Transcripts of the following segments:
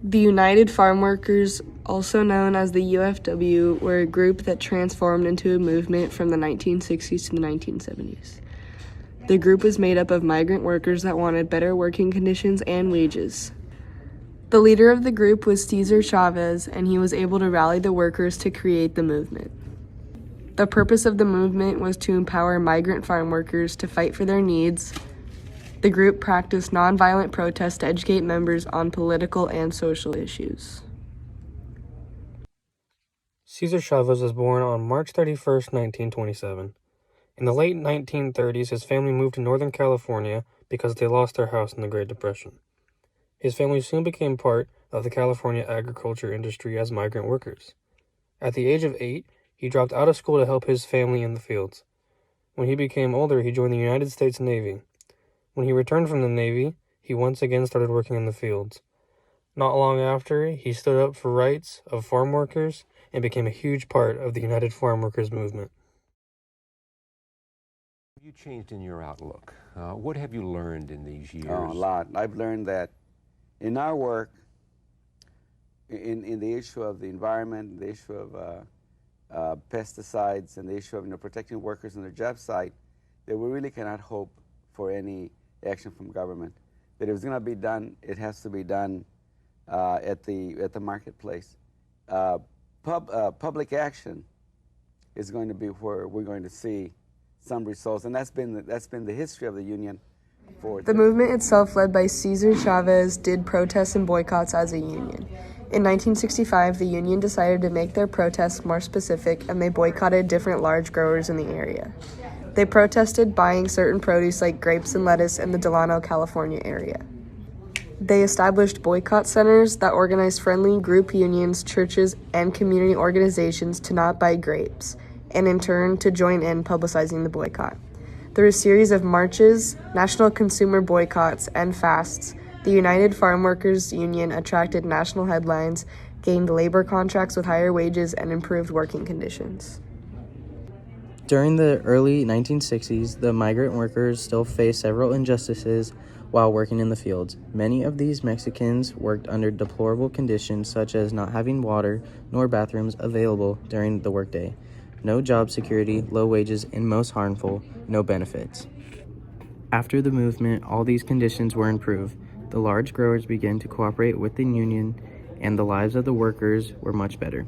The United Farm Workers, also known as the UFW, were a group that transformed into a movement from the 1960s to the 1970s. The group was made up of migrant workers that wanted better working conditions and wages. The leader of the group was Cesar Chavez, and he was able to rally the workers to create the movement. The purpose of the movement was to empower migrant farm workers to fight for their needs. The group practiced nonviolent protest to educate members on political and social issues. Cesar Chavez was born on March 31st, 1927. In the late 1930s, his family moved to Northern California because they lost their house in the Great Depression. His family soon became part of the California agriculture industry as migrant workers. At the age of 8, he dropped out of school to help his family in the fields. When he became older, he joined the United States Navy. When he returned from the Navy, he once again started working in the fields. Not long after, he stood up for rights of farm workers and became a huge part of the United Farm Workers movement. You changed in your outlook. What have you learned in these years? Oh, a lot. I've learned that in our work, in the issue of the environment, the issue of pesticides, and the issue of protecting workers on their job site, that we really cannot hope for any action from government. That if it's going to be done, it has to be done at the marketplace. Public action is going to be where we're going to see some results, and that's been the history of the union. The movement itself, led by Cesar Chavez, did protests and boycotts as a union. In 1965, the union decided to make their protests more specific, and they boycotted different large growers in the area. They protested buying certain produce like grapes and lettuce in the Delano, California area. They established boycott centers that organized friendly group unions, churches, and community organizations to not buy grapes, and in turn to join in publicizing the boycott. Through a series of marches, national consumer boycotts, and fasts, the United Farm Workers Union attracted national headlines, gained labor contracts with higher wages, and improved working conditions. During the early 1960s, the migrant workers still faced several injustices while working in the fields. Many of these Mexicans worked under deplorable conditions such as not having water nor bathrooms available during the workday, no job security, low wages, and most harmful, no benefits. After the movement, all these conditions were improved. The large growers began to cooperate with the union, and the lives of the workers were much better.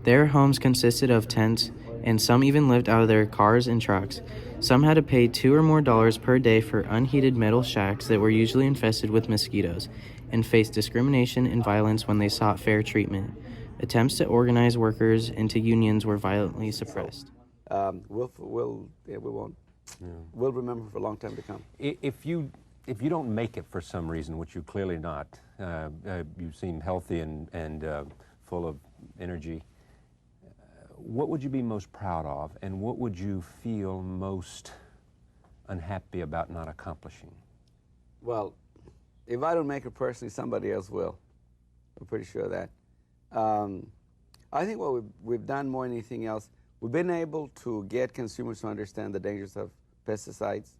Their homes consisted of tents, and some even lived out of their cars and trucks. Some had to pay $2 or more per day for unheated metal shacks that were usually infested with mosquitoes, and faced discrimination and violence when they sought fair treatment. Attempts to organize workers into unions were violently suppressed. We'll remember for a long time to come. If you don't make it for some reason, which you clearly not, you seem healthy and full of energy, what would you be most proud of, and what would you feel most unhappy about not accomplishing? Well, if I don't make it personally, somebody else will. I'm pretty sure of that. I think what we've done more than anything else, we've been able to get consumers to understand the dangers of pesticides.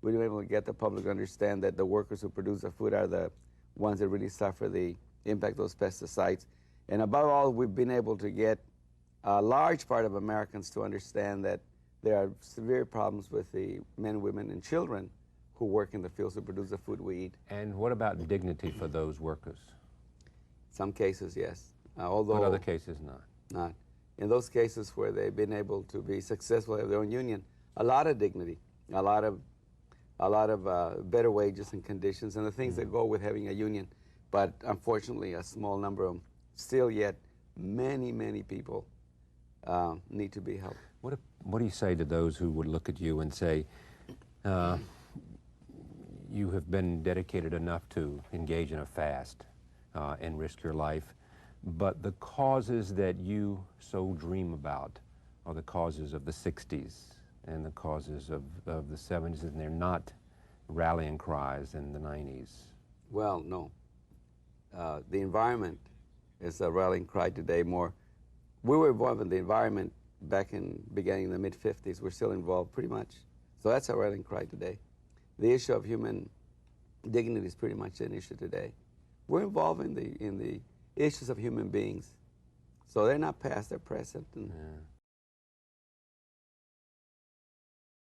We've been able to get the public to understand that the workers who produce the food are the ones that really suffer the impact of those pesticides. And above all, we've been able to get a large part of Americans to understand that there are severe problems with the men, women, and children who work in the fields to produce the food we eat. And what about dignity for those workers? Some cases, yes. Although in other cases, not. In those cases where they've been able to be successful in their own union, a lot of dignity, a lot of better wages and conditions, and the things that go with having a union. But unfortunately, a small number of them, still yet, many people need to be helped. What do you say to those who would look at you and say, you have been dedicated enough to engage in a fast and risk your life, but the causes that you so dream about are the causes of the 60s and the causes of the 70s, and they're not rallying cries in the 90s? Well, no. The environment is a rallying cry today more. We were involved in the environment back in beginning in the mid-50s. We're still involved pretty much. So that's a rallying cry today. The issue of human dignity is pretty much an issue today. we're involved in the issues of human beings. So they're not past, they're present. And Yeah.